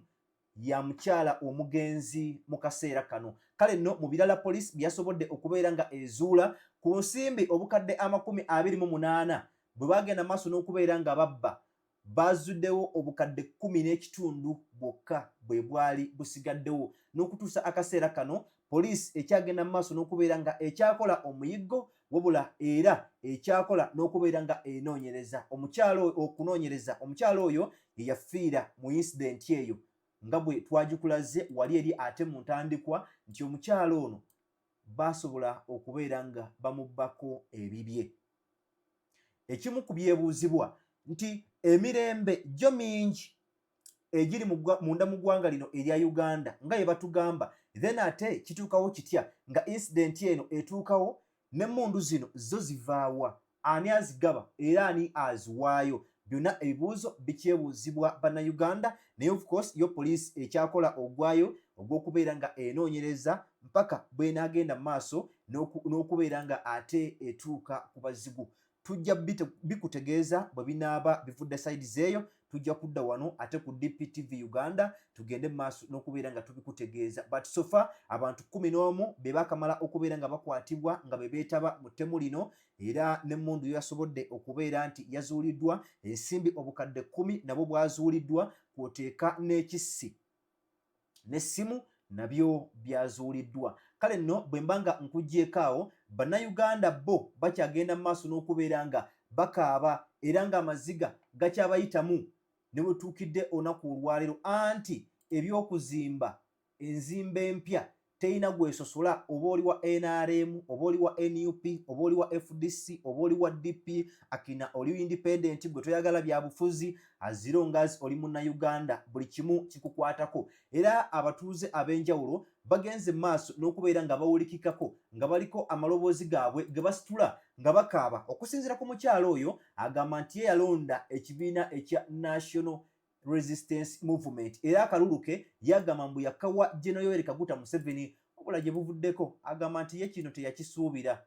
ya mukyala omugenzi mu kaseera kano. Kale nno mu birala poliisi bye yasobodde okubeera nga ezuula ku nsimbi obukadde 28 bwe bagenda maaso n'okubeera nga babba, bazuddewo obukadde 10.5 bwokka bwe bwali busigaddewo. N'okutuusa akaseera kano poliisi ekyagenda mu maaso n'okubeera nga ekyakola omuyiggo, wabula era ekyakola n'okubeera nga enoonyereza omukyalo oyo ye yafiira mu incidenti eyo nga bwe twagikulaze wali eri ate mu ntandikwa nti omukyalo ono basobola okubeera nga bamubbako ebibye. Ekimu ku byebuuzibwa nti emirembe gyo mingi egiri munda mu ggwanga lino erya Uganda nga ye batugamba, then ate kituukawo kitya nga incident eno etuukawo n'emmundu zino zo zivaawa, ani azigaba era ani aziwaayo? Byonna ebibuuzo bikyebuuzibwa bannayuganda, naye of course yo poliisi ekyakola ogwayo ogw'okubeera nga enoonyereza mpaka bw'enaagenda mu maaso n'okubeera nga ate etuuka ku bazigu. Tujja bikutegeeza bwe binaaba bivudde sides eyo, tujja kudda wano ate ku DPTV Uganda tugende mu maaso n'okubeera nga tubikutegeeza. But so far abantu 11 be bakamala okubeera nga bakwatibwa nga be beetaba mu ttemu lino, era n'emmundu yasobodde okubeera nti yazuuliddwa, ensimbi obukadde 10 nabo bwazuuliddwa, kwoteeka n'ekissi n'essimu nabyo byazuuliddwa. Kale nno bwe mbanga nkuggyeko awo, bannayuganda bo bakyagenda mu maaso n'okubeera nga bakaaba era ng'amaziga gakyabayitamu ne butuukidde olunaku olwaleero, anti ebyokuzimba enzimba empya teyina gwesosola, oba oli wa NRM, oba oli wa NUP, oba oli wa FDC, oba oli wa DP, akina oli independent, gwe toyagala bya bufuzi, azirongazi oli munnayuganda, buli kimu kikukwatako. Era abatuuze ab'enjawulo bagenze maaso n'okubeera nga bawulikikako nga baliko amaloboozi gaabwe ge basitula nga bakaaba, okusinziira ku mukyalo oyo agamba nti ye yalonda ekibiina ekya National Resistance Movement era akalulu ke yagamba mbu yakawa General Yoweri Kaguta Museveni, wabula gye buvuddeko agamba nti ye kino teyakisuubira.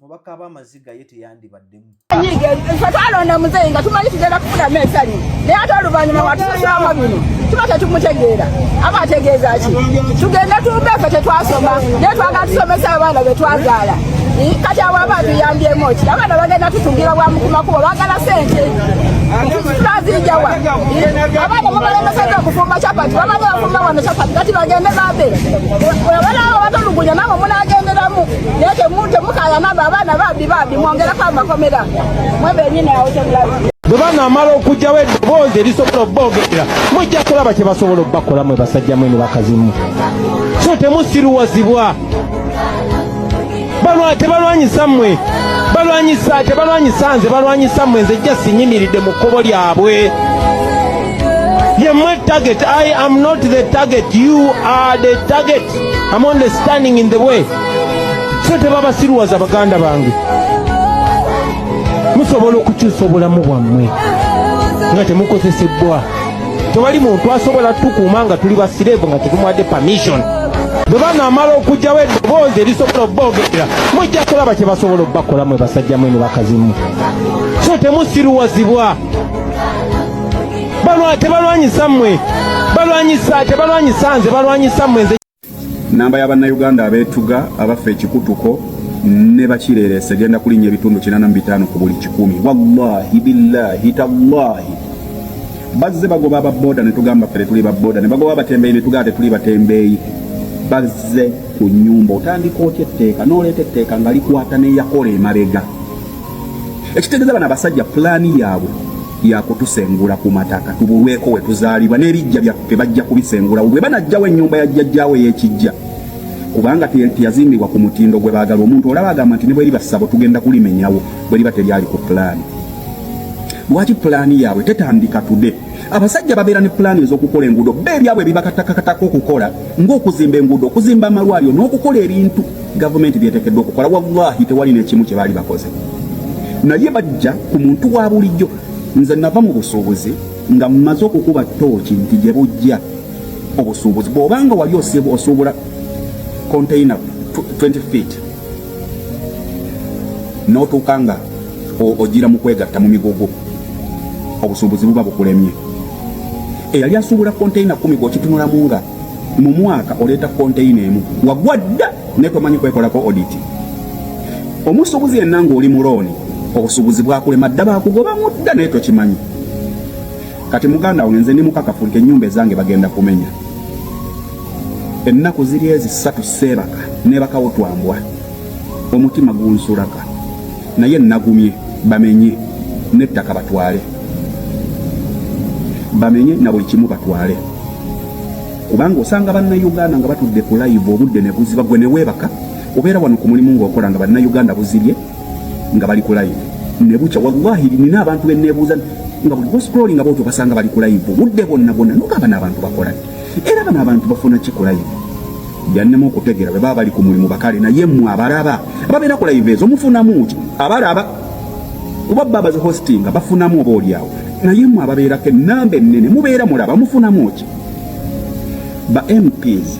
Mubaka ab'amaziga ye teyandibaddemu. Ffe twalonda muzeeyi nga tumanyi tugenda kufunamu ensanyu, naye ate oluvannyuma watutusaamu bino tuba tetumutegeera. Aba ategeeza ki? Tugenda tumbe ffe tetwasoma, naye twagala tusomesa abaana be twazaala. Kati abo aba tuyambyemu ki? Abaana bagenda tutungira bwamu ku makubo, baagala ssente twazijawa. Abaana babalemesezza okufumba capati, bamanyi bafumba wano capati, kati bagende babe. Abaana batolugunya nabo munaagenderamu, naye temukaya nabo abaana babbi mwongerako amakomera. Mwe bennyini awo temulabi. Bwe banaamala okugyawo eddoboozi erisobola obboogera, mujja kulaba kye basobola obbakola mwe basajja mwenu bakazimu. So temusiruwazibwa. Tebalwanyisa mmwe, tebalwanyisa nze, balwanyisa mmwe, nze jja sinyimiridde mu kkobo lyabwe. Ye mmwe target, I am not the target, you are the target. I'm only standing in the way. So tebabasiruwaza baganda bange. Musobola okukyusa obulamu bwammwe nga temukozesebwa. Tewali muntu asobola tukuuma nga tuli basireevu nga tetumuwadde permission. Bwe banaamala okugyawo eddoboozi erisobola obboogera, mujja kulaba kye basobola obbakola mwe basajja mwenu bakazimu. So temusiruwazibwa. Tebalwanyisa mmwe, tebalwanyisa nze, balwanyisa mmwe nze. Namba y'abannayuganda abeetuga abaffe ekikutuko ne bakireerese genda kulinnya ebitundu 85 ku buli 100. Wallahi billahi tallahi bazze bagoba ababooda ne tugamba ffe tuli babooda, ne bagoba abatembeeyi ne tugamba tuli batembeeyi. Bazze ku nnyumba otandika otya etteeka n'oleeta etteeka nga likwata n'eyakola emabega. Ekitegeeza bano abasajja pulaani yaabwe yakutusengula ku mataka tubulweko we tuzaalibwa, n'ebijja byaffe bajja kubisengula bwe banajjawo ennyumba ya jjajjaawe y'ekijja, kubanga teyazimbibwa ku mutindo gwe baagala omuntu. Olaba agamba nti ne bwe liba ssabo tugenda kulimenyawo bwe liba teryali ku pulaani. Lwaki pulaani yaabwe tetandika tude? Abasajja babeera ne pulaani ez'okukola enguudo, beebyabwe bibakatakakatako okukola ng'okuzimba enguudo, okuzimba amalwaliro n'okukola ebintu gavumenti byeteekeddwa okukola. Wallahi tewali n'ekimu kye baali bakoze, naye bajja ku muntu wa bulijjo. Nze nava mu busuubuzi nga mmaze okukuba ttooki nti gye bujja obusuubuzi. Bw'obanga wali osuubula container 20 feet n'otuuka nga ogira mu kwegatta mu migugu, obusuubuzi buba bukulemye. Eyali asuubula container 10 bw'okitunulamu nga mu mwaka oleeta container emu, wagwa dda ne tomanyi kwekolako audit. Omusuubuzi yenna ng'oli mu looni, obusuubuzi bwakulema dda bakugoba mudda naye tokimanyi. Kati muganda wange nze ndi mukakafulika ennyumba ezange bagenda kumenya. Ennaku ziri ezi 3 seebaka nebakawo twambwa, omutima gunsulaka, naye nagumye bamenye n'ettaka batwale, bamenye na buli kimu batwale. kubanga osanga bannayuganda nga batudde ku live obudde ne buziba gwe ne weebaka obeera wano ku mulimu ng'okola nga bannayuganda buzibye nga bali ku live ne bukya wallahi nina abantu be neebuuza nga buli scrolling nga bwotyo basanga bali ku live obudde bonna nogamba n'abantu bakola era bano abantu bafuna ki ku live byannemu okutegeera bwe baba bali ku mulimu bakale naye mmwe abalaba ababeera ku live ezo mufunamu ki abalaba kuba baba ze hosting bafunamu oba oliawo naye mmwe ababeerako ennamba ennene mubeera mulaba mufunamu ki ba MPs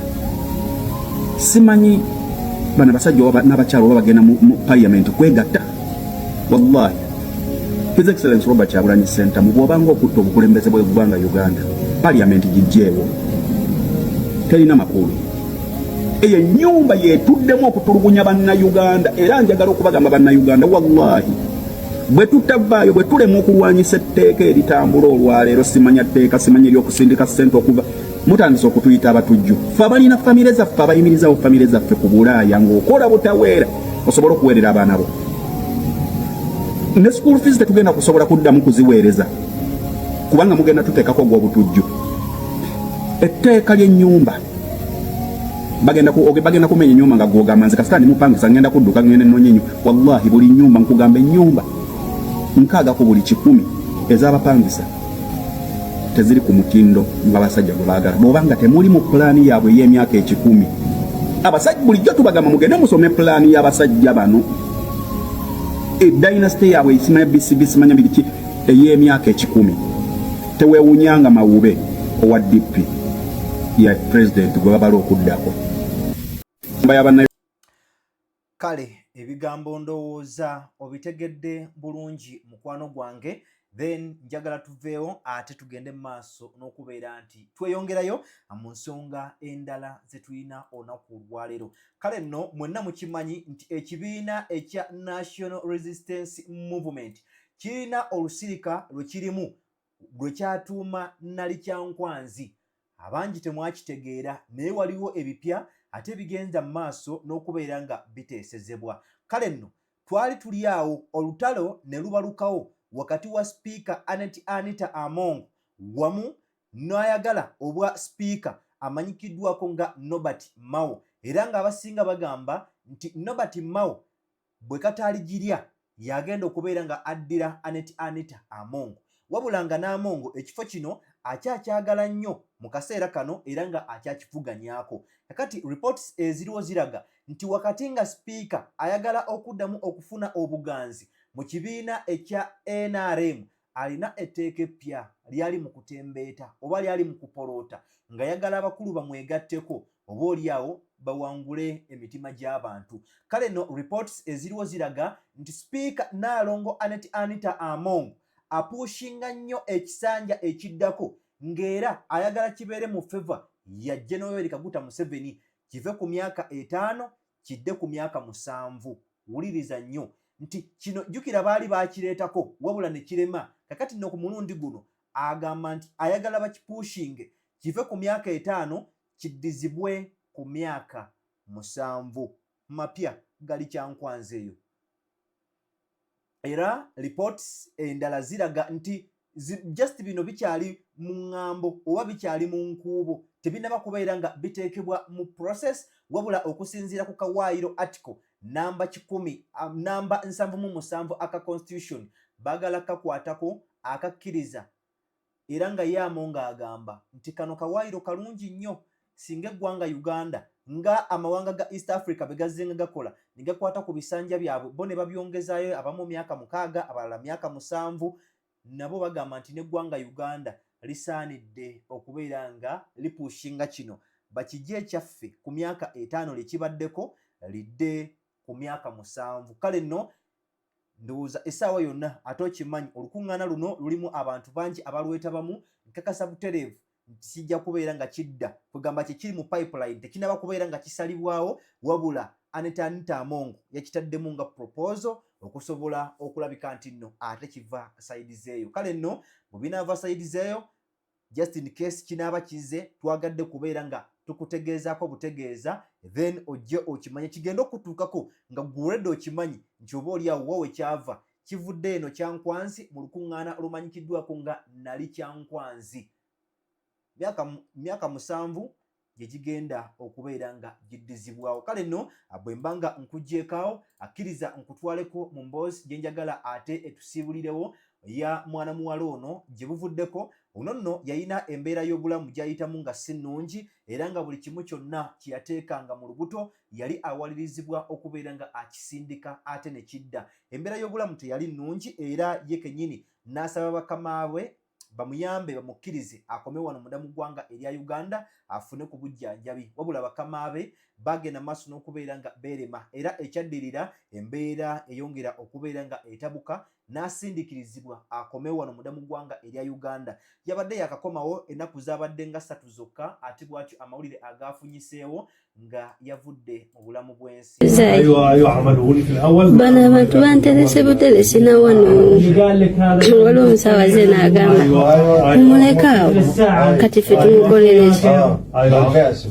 simanyi bana basajja n'abakyalo oba bagenda mu parliament kwegatta wallahi His Excellency Robert Kyagulanyi Ssentamu bw'obanga okutta obukulembeze bw'eggwanga Uganda parliament gijjeewo terina makulu eyo ennyumba yeetuddemu okutulugunya bannayuganda era njagala okubagamba bannayuganda wallahi bwe tutavaayo bwe tulema okulwanyisa etteeka eritambula olwaleero simanya tteeka simanya eryokusindika ssente okuva mutandise okutuyita abatujju fe abalina famire zaffe abayimirizawo famire zaffe ku bulaaya ng'okola butaweera osobola okuweerera abaana bo ne school fees tetugenda kusobola kuddamu kuziweereza kubanga mugenda tuteekako gw'obutujju etteeka ly'ennyumba bagenda kumenya ennyumba nga gwogamba nze kasita ndimupangisa ngenda kudduka ngende nonyenyu wallahi buli nnyumba nkugamba ennyumba nkaaga ku buli 10 ez'abapangisa teziri ku mutindo nga basajja gwe baagala bw'obanga temuli mu pulaani yaabwe ey'emyaka 10 abasajja bulijjo tubagamba mugende musome pulaani y'abasajja bano dynasty yaabwe isimanya BCB simanya biriki ey'emyaka 10 teweewunyanga mawube owa DP ya president gwe babala okuddako kale ebigambo ndowooza obitegedde bulungi mukwano gwange then njagala tuveewo ate tugende mu maaso n'okubeera nti tweyongerayo mu nsonga endala ze tulina olunaku olwaleero kale nno mwenna mukimanyi nti ekibiina ekya National Resistance Movement kirina olusirika lwe kirimu lwe kyatuuma Nalikyankwanzi abangi temwakitegeera naye waliwo ebipya ate bigenza mu maaso n'okubeera nga biteesezebwa kale nno twali tuli awo olutalo ne lubalukawo wakati wa Speaker Anita Among wamu n'ayagala obwa Speaker amanyikiddwako nga Norbert Mao era nga abasinga bagamba nti Norbert Mao bwe kataaligirya yagenda okubeera nga addira Anita Among wabula nga n'Among ekifo kino akyakyagala nnyo mu kaseera kano era nga akyakivuganyaako kakati reports eziriwo ziraga nti wakati nga Speaker ayagala okuddamu okufuna obuganzi mu kibiina ekya NRM alina etteeka eppya lyali mu kutembeeta oba lyali mu kupoloota nga yagala abakulu bamwegatteko oba oliawo bawangule emitima gy'abantu kale no reports eziriwo ziraga nti Speaker Nnaalongo Anita Among apushinga nnyo ekisanja ekiddako ng'era ayagala kibeere mu favor ya General Yoweri Kaguta Museveni kive ku myaka 5 kidde ku myaka 7 wuliriza nnyo nti kino jjukira baali bakireetako wabula ne kirema kakati nno ku mulundi guno agamba nti ayagala bakipushinge kive ku myaka 5 kiddizibwe ku myaka 7 mapya gali Kyankwanzi eyo era reports endala ziraga nti just bino bikyali mu ŋŋambo oba bikyali mu nkuubo tebinaba kubeera nga biteekebwa mu process wabula okusinziira ku kawaayiro article namba 77 aka constitution bagala kakwatako akakkiriza era nga yaamo ng'agamba nti kano kawaayiro kalungi nnyo singa eggwanga Uganda nga amawanga ga East Africa begazenga gakola nigakwata ku bisanja byabwe bo ne babyongezaayo abamu myaka 6 abalala myaka 7 nabo bagamba nti n'eggwanga Uganda lisaanidde okubeera nga lipushinga kino bakijje ekyaffe ku myaka 5 likibaddeko lidde ku myaka 7 kale nno ndowooza essaawa yonna ate okimanyi olukuŋŋaana luno lulimu abantu bangi abalwetabamu nkakasa butereevu nti kijja kubeera nga kidda kugamba kikiri mu pipeline tekinaba kubeera nga kisalibwawo wabula Anita Among yakitaddemu nga proposal okusobola okulabika nti nno ate kiva sayidi zeeyo kale nno mu binaava sayidi zeeyo just in case kinaaba kize twagadde kubeera nga tukutegeezaako butegeeza then ojje okimanye kigenda okutuukako nga gguredde okimanyi nti oba oliawo wowe kyava kivudde eno Kyankwanzi mu lukuŋŋaana olumanyikiddwako nga Nalikyankwanzi myaka 7 gye gigenda okubeera nga giddizibwawo. Kale nno bwe mba nga nkugjeekaawo akkiriza nkutwaleko mu mboozi gye njagala ate etusiibulirewo ya mwana muwala ono gye buvuddeko. Ono nno yalina embeera y'obulamu gy'ayitamu nga si nnungi era nga buli kimu kyonna kye yateekanga mu lubuto yali awalirizibwa okubeera nga akisindika ate ne kidda. Embeera y'obulamu teyali nnungi era ye kennyini n'asaba bakama bwe bamuyambe bamukkirize akome wano mu ggwanga erya Uganda afune ku bujjanjabi. Wabula bakama be bagenda maaso n'okubeera nga beerema era ekyaddirira embeera eyongera okubeera nga etabuka n'asindikirizibwa akome wano mu ggwanga erya Uganda. Yabadde yakakomawo ennaku zaabadde nga 3 zokka ate bw'atyo amawulire agaafunyiseewo nga yavudde mu bulamu bw'ensi. Bano abantu banterese buteresi na wano waliwo omusawo azze n'agamba mumulekaawo kati ffe tumukolereze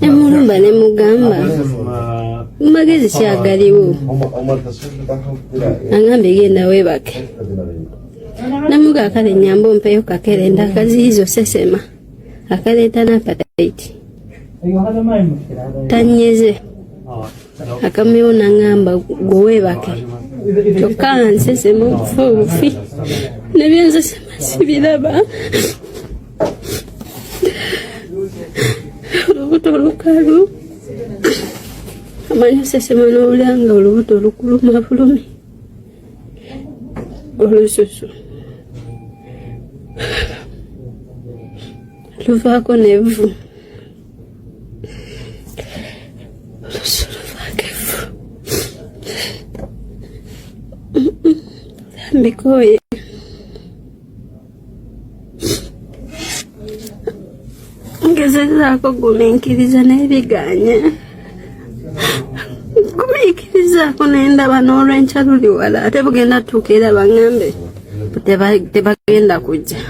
emulumba ne mugamba magezi kyagaliwo agambe genda weebake namuga akale nyamba ompeyo kakerenda akaziizo sesema akaleeta n'apataiti tanyeze akamewo nangamba gwe weebake kyokka nsesema okufa obufi nebyensesema sibiraba olubuto olukalu amanyi sesema n'olulanga olubuto olukuluma bulumi olususu luvaako n'evvu olusu luvaako evvu mbikoye ngezezaako gumiikiriza n'ebiganya gumiikirizaako nendaba n'olwenkya luli wala ate bugenda tuuka era baŋŋambe tebagenda kujja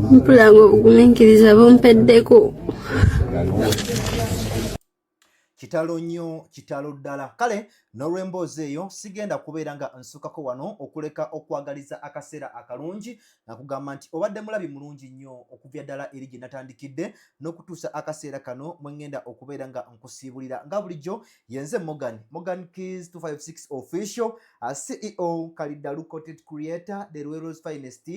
mpulanga obugumiikiriza bumpeddeko. Kitalo nnyo, kitalo ddala. Kale n'olw'emboozi eyo sigenda kubeera nga nsukako wano okuleka okwagaliza akaseera akalungi nakugamba nti obadde mulabi mulungi nnyo okuvya ddala eri gye natandikidde n'okutuusa akaseera kano mwe ngenda okubeera nga nkusiibulira nga bulijjo yenze Morgan Keys 256 official CEO Kaliddalu Content Creator the Ruero's Finest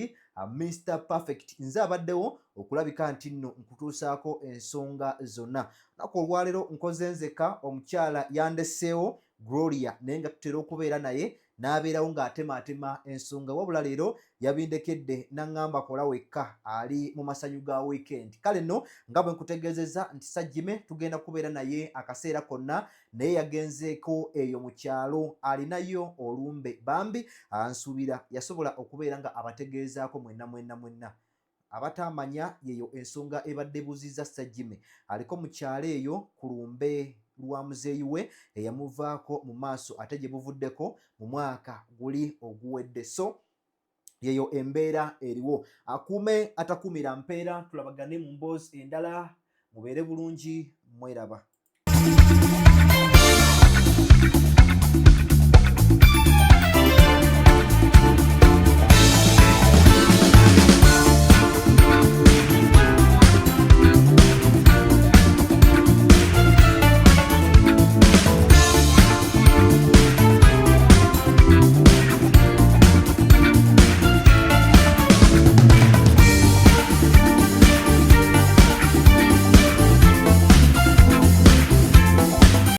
Mr. Perfect. Nze abaddewo okulabika nti nno nkutuusaako ensonga zonna. Nako olwaleero nkoze nzeka omukyala yandeseewo Gloria naye nga tutera okubeera naye n'abeerawo ng'atemaatema ensonga wabula leero yabindekedde n'aŋŋamba kola wekka ali mu masanyu ga weekend. Kale nno nga bwe nkutegeezezza nti Sajjime tugenda kubeera naye akaseera konna naye yagenzeeko eyo mu kyalo alinayo olumbe bambi ansuubira yasobola okubeera nga abategeezaako mwenna. Abatamanya yeyo ensonga ebadde buziza Sajjime aliko mu kyalo eyo ku lumbe lwa muzeeyi we eyamuvaako mu maaso ate gye buvuddeko mu mwaka guli oguwedde. So yeyo embeera eriwo. Akuume atakuumira mpeera tulabagane mu mboozi endala mubeere bulungi mweraba.